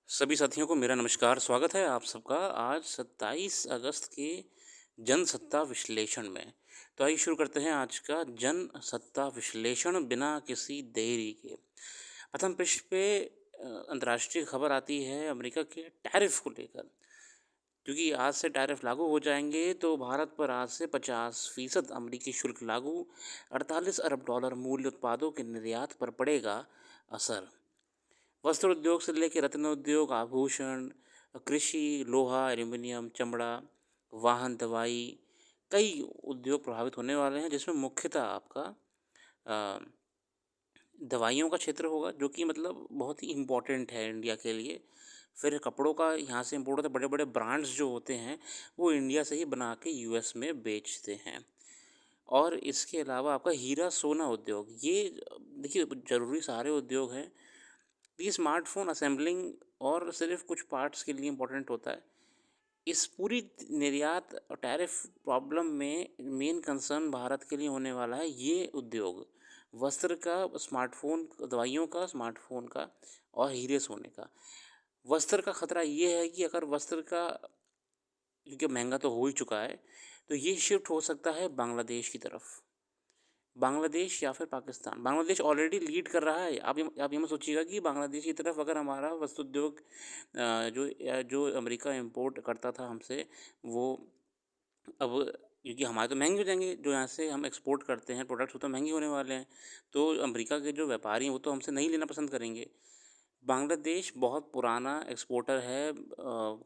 सभी साथियों को मेरा नमस्कार, स्वागत है आप सबका आज 27 अगस्त के जनसत्ता विश्लेषण में। तो आइए शुरू करते हैं आज का जनसत्ता विश्लेषण बिना किसी देरी के। प्रथम पृष्ठ पे अंतर्राष्ट्रीय खबर आती है अमेरिका के टैरिफ को लेकर। क्योंकि आज से टैरिफ लागू हो जाएंगे तो भारत पर आज से 50% अमरीकी शुल्क लागू, 48 अरब डॉलर मूल्य उत्पादों के निर्यात पर पड़ेगा असर। वस्त्र उद्योग से लेकर रत्न उद्योग, आभूषण, कृषि, लोहा, एल्यूमीनियम, चमड़ा, वाहन, दवाई, कई उद्योग प्रभावित होने वाले हैं जिसमें मुख्यतः आपका अ, दवाइयों का क्षेत्र होगा जो कि मतलब बहुत ही इम्पोर्टेंट है इंडिया के लिए। फिर कपड़ों का यहाँ से इम्पोर्ट होता है, बड़े-बड़े ब्रांड्स जो होते हैं वो इंडिया से ही बना के यूएस में बेचते हैं। और इसके अलावा आपका हीरा सोना उद्योग, ये देखिए ज़रूरी सारे उद्योग हैं। ये स्मार्टफ़ोन असेंबलिंग और सिर्फ़ कुछ पार्ट्स के लिए इम्पोर्टेंट होता है। इस पूरी निर्यात और टैरिफ प्रॉब्लम में मेन कंसर्न भारत के लिए होने वाला है ये उद्योग। वस्त्र का, स्मार्टफ़ोन, दवाइयों का, स्मार्टफ़ोन का और हीरे सोने का। वस्त्र का खतरा ये है कि अगर वस्त्र का, क्योंकि महँगा तो हो ही चुका है, तो ये शिफ्ट हो सकता है बांग्लादेश की तरफ। बांग्लादेश या फिर पाकिस्तान। बांग्लादेश ऑलरेडी लीड कर रहा है। आप ये मत सोचिएगा कि बांग्लादेश की तरफ अगर हमारा वस्त्र उद्योग जो अमेरिका इम्पोर्ट करता था हमसे, वो अब, क्योंकि हमारे तो महँगे हो जाएँगे, जो यहाँ से हम एक्सपोर्ट करते हैं प्रोडक्ट्स वो तो महँगे होने वाले हैं। तो अमेरिका के जो व्यापारी हैं वो तो हमसे नहीं लेना पसंद करेंगे। बांग्लादेश बहुत पुराना एक्सपोर्टर है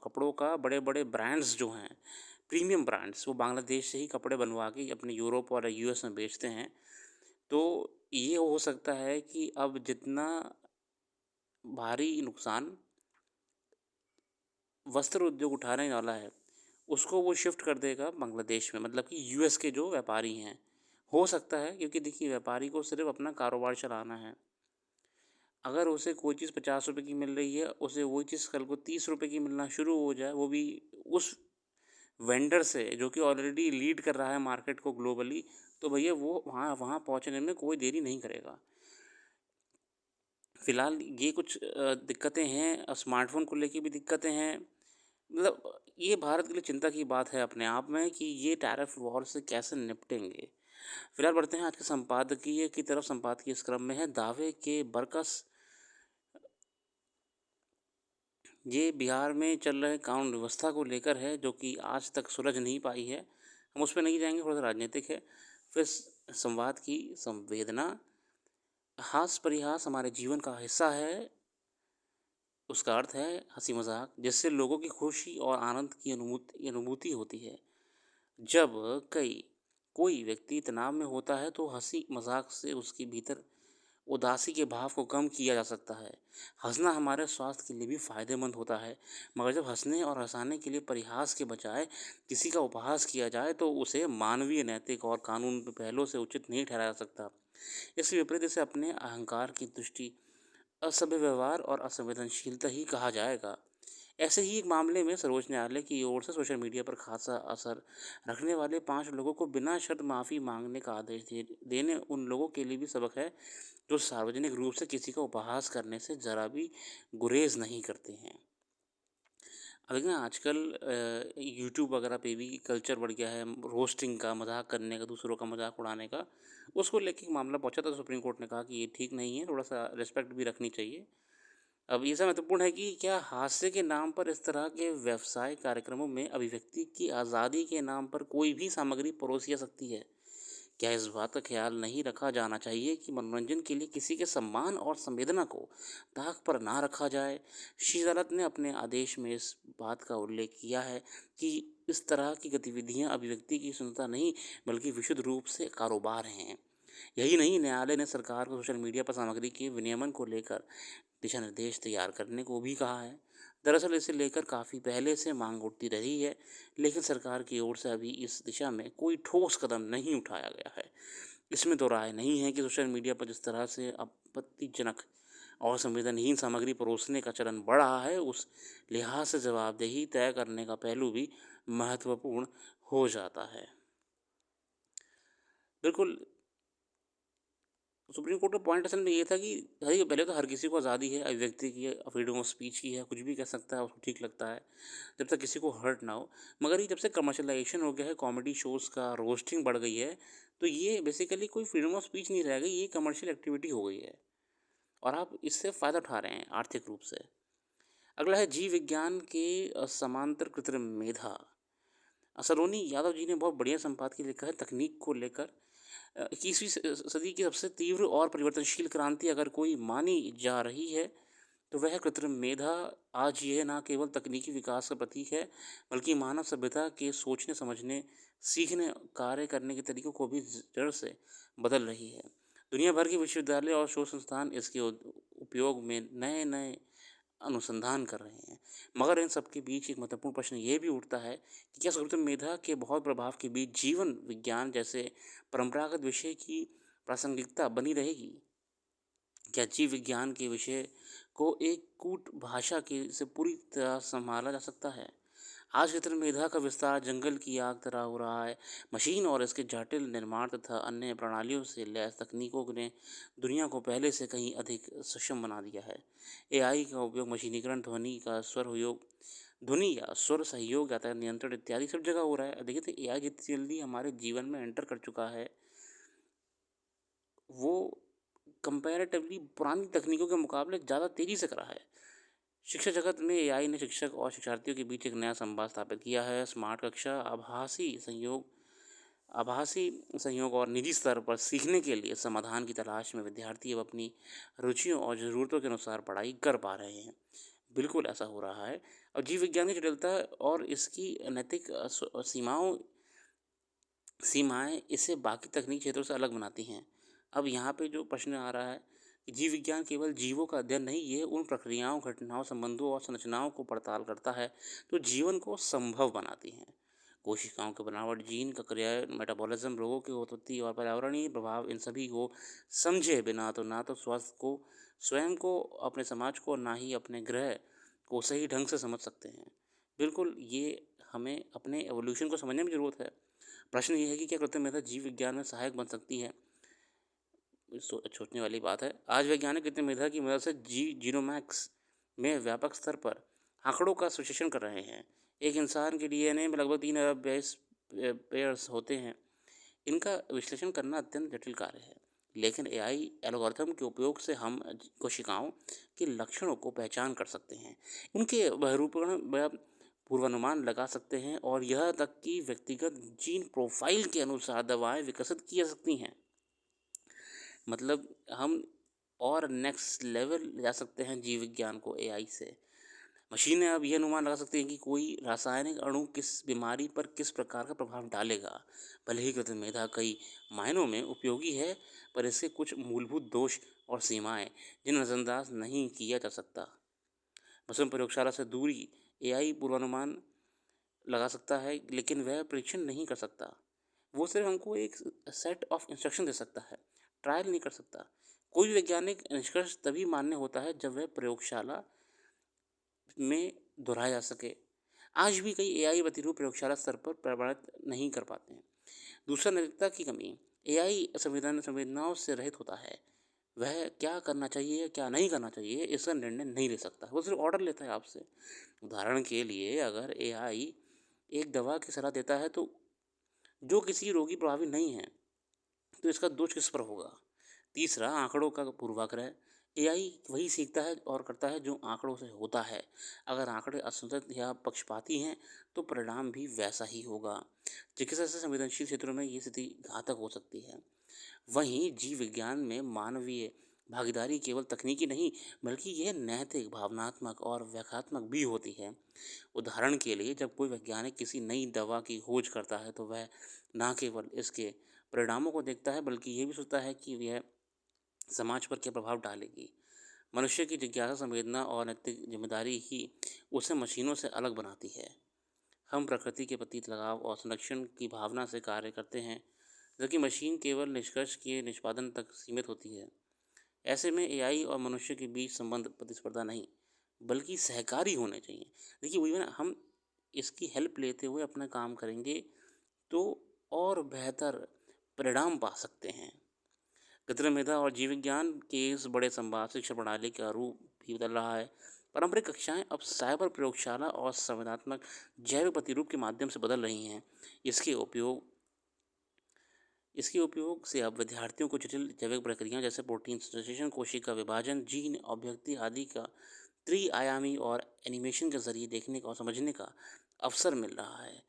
कपड़ों का। बड़े-बड़े ब्रांड्स जो हैं, प्रीमियम ब्रांड्स, वो बांग्लादेश से ही कपड़े बनवा के अपने यूरोप और यूएस में बेचते हैं। तो ये हो सकता है कि अब जितना भारी नुकसान वस्त्र उद्योग उठाने वाला है, उसको वो शिफ्ट कर देगा बांग्लादेश में, मतलब कि यूएस के जो व्यापारी हैं। हो सकता है, क्योंकि देखिए व्यापारी को सिर्फ़ अपना कारोबार चलाना है। अगर उसे कोई चीज़ ₹50 की मिल रही है, उसे वही चीज़ कल को ₹30 की मिलना शुरू हो जाए, वो भी उस वेंडर से जो कि ऑलरेडी लीड कर रहा है मार्केट को ग्लोबली, तो भैया वो वहाँ वहाँ पहुँचने में कोई देरी नहीं करेगा। फ़िलहाल ये कुछ दिक्कतें हैं, स्मार्टफ़ोन को लेके भी दिक्कतें हैं। मतलब ये भारत के लिए चिंता की बात है अपने आप में कि ये टैरिफ वॉर से कैसे निपटेंगे। फ़िलहाल बढ़ते हैं आज के संपादकीय की तरफ। संपादकीय इस क्रम में है दावे के बरकस। ये बिहार में चल रहे कानून व्यवस्था को लेकर है जो कि आज तक सुलझ नहीं पाई है। हम उस पे नहीं जाएँगे, थोड़ा-सा राजनीतिक है। फिर संवाद की संवेदना, हास परिहास हमारे जीवन का हिस्सा है। उसका अर्थ है हँसी मज़ाक, जिससे लोगों की खुशी और आनंद की अनुभूति होती है। जब कई कोई व्यक्ति तनाव में होता है तो हँसी मज़ाक से उसके भीतर उदासी के भाव को कम किया जा सकता है। हँसना हमारे स्वास्थ्य के लिए भी फ़ायदेमंद होता है, मगर जब हँसने और हँसाने के लिए परिहास के बजाय किसी का उपहास किया जाए तो उसे मानवीय, नैतिक और कानून पहलों से उचित नहीं ठहराया जा सकता। इसके विपरीत इसे अपने अहंकार की तुष्टि, असभ्य व्यवहार और असंवेदनशीलता ही कहा जाएगा। ऐसे ही एक मामले में सर्वोच्च न्यायालय की ओर से सोशल मीडिया पर खासा असर रखने वाले 5 लोगों को बिना शर्त माफ़ी मांगने का आदेश देने उन लोगों के लिए भी सबक है जो सार्वजनिक रूप से किसी का उपहास करने से ज़रा भी गुरेज़ नहीं करते हैं। अब देखिए ना आजकल यूट्यूब वगैरह पे भी कल्चर बढ़ गया है रोस्टिंग का, मज़ाक करने का, दूसरों का मज़ाक उड़ाने का। उसको लेके एक मामला पहुँचा था, सुप्रीम कोर्ट ने कहा कि ये ठीक नहीं है, थोड़ा-सा रिस्पेक्ट भी रखनी चाहिए। अब ये सब महत्वपूर्ण है कि क्या हास्य के नाम पर इस तरह के व्यवसाय कार्यक्रमों में अभिव्यक्ति की आज़ादी के नाम पर कोई भी सामग्री परोसी जा सकती है? क्या इस बात का ख्याल नहीं रखा जाना चाहिए कि मनोरंजन के लिए किसी के सम्मान और संवेदना को ताक पर ना रखा जाए? शीर्ष अदालत ने अपने आदेश में इस बात का उल्लेख किया है कि इस तरह की गतिविधियां अभिव्यक्ति की स्वतंत्रता नहीं बल्कि विशुद्ध रूप से कारोबार हैं। यही नहीं, न्यायालय ने सरकार को सोशल मीडिया पर सामग्री के विनियमन को लेकर दिशा निर्देश तैयार करने को भी कहा है। दरअसल इसे लेकर काफ़ी पहले से मांग उठती रही है, लेकिन सरकार की ओर से अभी इस दिशा में कोई ठोस कदम नहीं उठाया गया है। इसमें तो राय नहीं है कि सोशल मीडिया पर जिस तरह से आपत्तिजनक और संवेदनहीन सामग्री परोसने का चलन बढ़ रहा है, उस लिहाज से जवाबदेही तय करने का पहलू भी महत्वपूर्ण हो जाता है। बिल्कुल, सुप्रीम कोर्ट का पॉइंट असल में ये था कि देखिए पहले तो हर किसी को आज़ादी है अभिव्यक्ति की है, फ्रीडम ऑफ स्पीच की है, कुछ भी कह सकता है, उसको ठीक लगता है, जब तक किसी को हर्ट ना हो। मगर ये जब से कमर्शियलाइज़ेशन हो गया है, कॉमेडी शोज़ का रोस्टिंग बढ़ गई है, तो ये बेसिकली कोई फ्रीडम ऑफ स्पीच नहीं रह गई, ये कमर्शियल एक्टिविटी हो गई है और आप इससे फ़ायदा उठा रहे हैं आर्थिक रूप से। अगला है जीव विज्ञान के समांतर कृत्रिम मेधा। सलोनी यादव जी ने बहुत बढ़िया संपादकीय लिखा है तकनीक को लेकर। 21वीं सदी की सबसे तीव्र और परिवर्तनशील क्रांति अगर कोई मानी जा रही है तो वह कृत्रिम मेधा। आज यह न केवल तकनीकी विकास का प्रतीक है बल्कि मानव सभ्यता के सोचने समझने सीखने कार्य करने के तरीकों को भी जड़ से बदल रही है। दुनिया भर के विश्वविद्यालय और शोध संस्थान इसके उपयोग में नए नए अनुसंधान कर रहे हैं। मगर इन सब के बीच एक महत्वपूर्ण प्रश्न ये भी उठता है कि क्या कृत्रिम मेधा के बहुत प्रभाव के बीच जीवन विज्ञान जैसे परंपरागत विषय की प्रासंगिकता बनी रहेगी? क्या जीव विज्ञान के विषय को एक कूट भाषा के से पूरी तरह संभाला जा सकता है? आज कृत्रिम मेधा का विस्तार जंगल की आग तरह हो रहा है। मशीन और इसके जटिल निर्माण तथा अन्य प्रणालियों से लैस तकनीकों ने दुनिया को पहले से कहीं अधिक सक्षम बना दिया है। एआई का उपयोग मशीनीकरण, ध्वनि या स्वर सहयोग, यातायात नियंत्रण इत्यादि सब जगह हो रहा है। देखिए तो एआई जितनी जल्दी हमारे जीवन में एंटर कर चुका है, वो कंपैरेटिवली पुरानी तकनीकों के मुकाबले ज़्यादा तेज़ी से करा है। शिक्षा जगत में एआई ने शिक्षक और शिक्षार्थियों के बीच एक नया संवाद स्थापित किया है। स्मार्ट कक्षा, आभासी संयोग और निजी स्तर पर सीखने के लिए समाधान की तलाश में विद्यार्थी अब अपनी रुचियों और ज़रूरतों के अनुसार पढ़ाई कर पा रहे हैं। बिल्कुल ऐसा हो रहा है। और जीव विज्ञान की जटिलता और इसकी नैतिक सीमाएँ इसे बाकी तकनीकी क्षेत्रों से अलग बनाती हैं। अब यहाँ पे जो प्रश्न आ रहा है कि जीव विज्ञान केवल जीवों का अध्ययन नहीं, ये उन प्रक्रियाओं, घटनाओं, संबंधों और संरचनाओं को पड़ताल करता है, जो जीवन को संभव बनाती हैं। कोशिकाओं की बनावट, जीन का क्रिया, मेटाबॉलिज्म, रोगों की उत्पत्ति और पर्यावरणीय प्रभाव, इन सभी को समझे बिना तो ना तो स्वास्थ्य को, स्वयं को, अपने समाज को, ना ही अपने ग्रह को सही ढंग से समझ सकते हैं। बिल्कुल, ये हमें अपने एवोल्यूशन को समझने में ज़रूरत है। प्रश्न ये है कि क्या कृत्रिम मेधा जीव विज्ञान में सहायक बन सकती है? सोचने वाली बात है। आज वैज्ञानिक कृत्रिम मेधा की मदद से जीनोमैक्स में व्यापक स्तर पर आंकड़ों का विश्लेषण कर रहे हैं। एक इंसान के डीएनए में लगभग 3 अरब बेस पेयर्स होते हैं। इनका विश्लेषण करना अत्यंत जटिल कार्य है, लेकिन एआई एल्गोरिथम के उपयोग से हम कोशिकाओं के लक्षणों को पहचान कर सकते हैं, उनके बहरूपण व पूर्वानुमान लगा सकते हैं और यह तक कि व्यक्तिगत जीन प्रोफाइल के अनुसार दवाएं विकसित की जा सकती हैं। मतलब हम और नेक्स्ट लेवल ले जा सकते हैं जीव विज्ञान को एआई से। मशीनें अब यह अनुमान लगा सकती हैं कि कोई रासायनिक अणु किस बीमारी पर किस प्रकार का प्रभाव डालेगा। भले ही कृत्रिम मेधा कई मायनों में उपयोगी है, पर इसके कुछ मूलभूत दोष और सीमाएं जिन्हें नज़रअंदाज नहीं किया जा सकता। मसलन प्रयोगशाला से दूरी, एआई पूर्वानुमान लगा सकता है लेकिन वह परीक्षण नहीं कर सकता। वो सिर्फ हमको एक सेट ऑफ इंस्ट्रक्शन दे सकता है, ट्रायल नहीं कर सकता। कोई भी वैज्ञानिक निष्कर्ष तभी मान्य होता है जब वह प्रयोगशाला में दोहराया जा सके। आज भी कई एआई प्रतिरूप प्रयोगशाला स्तर पर प्रमाणित नहीं कर पाते हैं। दूसरा, नैतिकता की कमी। एआई संवेदनाओं से रहित होता है। वह क्या करना चाहिए, क्या नहीं करना चाहिए, इसका निर्णय नहीं ले सकता। वो सिर्फ ऑर्डर लेता है आपसे। उदाहरण के लिए अगर एआई एक दवा की सलाह देता है तो जो किसी रोगी प्रभावी नहीं है, तो इसका दोष किस पर होगा? तीसरा, आंकड़ों का पूर्वाग्रह। एआई वही सीखता है और करता है जो आंकड़ों से होता है। अगर आंकड़े असंतुलित या पक्षपाती हैं तो परिणाम भी वैसा ही होगा। चिकित्सा से संवेदनशील क्षेत्रों में ये स्थिति घातक हो सकती है। वहीं जीव विज्ञान में मानवीय भागीदारी केवल तकनीकी नहीं बल्कि यह नैतिक, भावनात्मक और व्याख्यात्मक भी होती है। उदाहरण के लिए जब कोई वैज्ञानिक किसी नई दवा की खोज करता है तो वह न केवल इसके परिणामों को देखता है बल्कि ये भी सोचता है कि यह समाज पर क्या प्रभाव डालेगी। मनुष्य की जिज्ञासा, संवेदना और नैतिक जिम्मेदारी ही उसे मशीनों से अलग बनाती है। हम प्रकृति के प्रति लगाव और संरक्षण की भावना से कार्य करते हैं, जबकि मशीन केवल निष्कर्ष के निष्पादन तक सीमित होती है। ऐसे में एआई और मनुष्य के बीच संबंध प्रतिस्पर्धा नहीं बल्कि सहकारी होने चाहिए। देखिए वही है ना, हम इसकी हेल्प लेते हुए अपना काम करेंगे तो और बेहतर परिणाम पा सकते हैं। कृत्रिम मेधा और जीव विज्ञान के इस बड़े संवाद शिक्षा प्रणाली का रूप भी बदल रहा है। पारंपरिक कक्षाएं अब साइबर प्रयोगशाला और संवेदनात्मक जैव प्रतिरूप के माध्यम से बदल रही हैं। इसके उपयोग इसके उपयोग से अब विद्यार्थियों को जटिल जैविक प्रक्रियाओं जैसे प्रोटीन संश्लेषण, कोशिका विभाजन, जीन अभिव्यक्ति आदि का त्रि-आयामी और एनिमेशन के ज़रिए देखने का और समझने का अवसर मिल रहा है।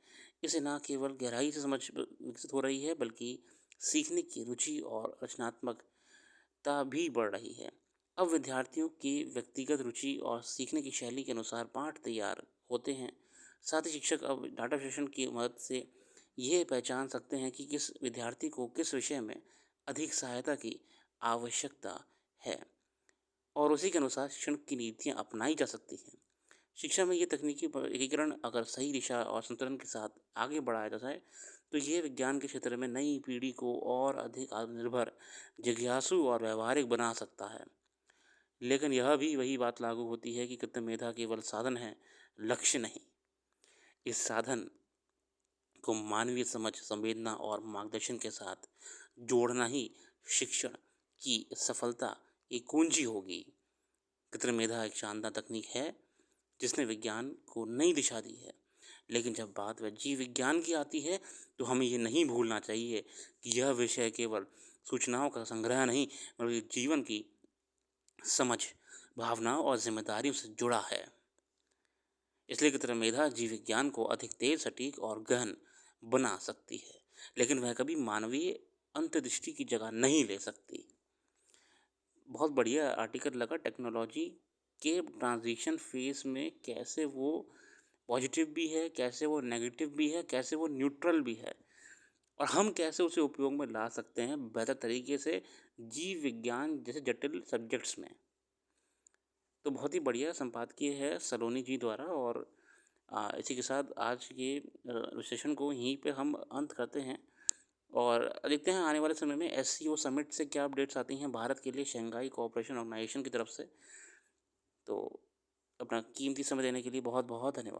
इससे न केवल गहराई से समझ विकसित हो रही है, बल्कि सीखने की रुचि और रचनात्मकता भी बढ़ रही है। अब विद्यार्थियों की व्यक्तिगत रुचि और सीखने की शैली के अनुसार पाठ तैयार होते हैं। साथ ही शिक्षक अब डाटा विश्लेषण की मदद से ये पहचान सकते हैं कि किस विद्यार्थी को किस विषय में अधिक सहायता की आवश्यकता है, और उसी के अनुसार शिक्षण की नीतियाँ अपनाई जा सकती हैं। शिक्षा में ये तकनीकी एकीकरण अगर सही दिशा और संतुलन के साथ आगे बढ़ाया जाए, तो ये विज्ञान के क्षेत्र में नई पीढ़ी को और अधिक आत्मनिर्भर, जिज्ञासु और व्यावहारिक बना सकता है। लेकिन यह भी वही बात लागू होती है कि कृत्रिम मेधा केवल साधन है, लक्ष्य नहीं। इस साधन को मानवीय समझ, संवेदना और मार्गदर्शन के साथ जोड़ना ही शिक्षण की सफलता की कुंजी होगी। कृत्रिम मेधा एक शानदार तकनीक है जिसने विज्ञान को नई दिशा दी है, लेकिन जब बात वह जीव विज्ञान की आती है, तो हमें ये नहीं भूलना चाहिए कि यह विषय केवल सूचनाओं का संग्रह नहीं, बल्कि जीवन की समझ, भावनाओं और जिम्मेदारियों से जुड़ा है। इसलिए कृत्रिम मेधा जीव विज्ञान को अधिक तेज, सटीक और गहन बना सकती है, लेकिन वह कभी मानवीय अंतर्दृष्टि की जगह नहीं ले सकती। बहुत बढ़िया आर्टिकल लगा, टेक्नोलॉजी के ट्रांजिशन फेज में कैसे वो पॉजिटिव भी है, कैसे वो नेगेटिव भी है, कैसे वो न्यूट्रल भी है, और हम कैसे उसे उपयोग में ला सकते हैं बेहतर तरीके से जीव विज्ञान जैसे जटिल सब्जेक्ट्स में। तो बहुत ही बढ़िया संपादकीय है सलोनी जी द्वारा। और इसी के साथ आज के सेशन को यहीं पे हम अंत करते हैं, और देखते हैं आने वाले समय में एससीओ समिट से क्या अपडेट्स आती हैं भारत के लिए, शंघाई कोऑपरेशन ऑर्गेनाइजेशन की तरफ से। तो अपना कीमती समय देने के लिए बहुत बहुत धन्यवाद।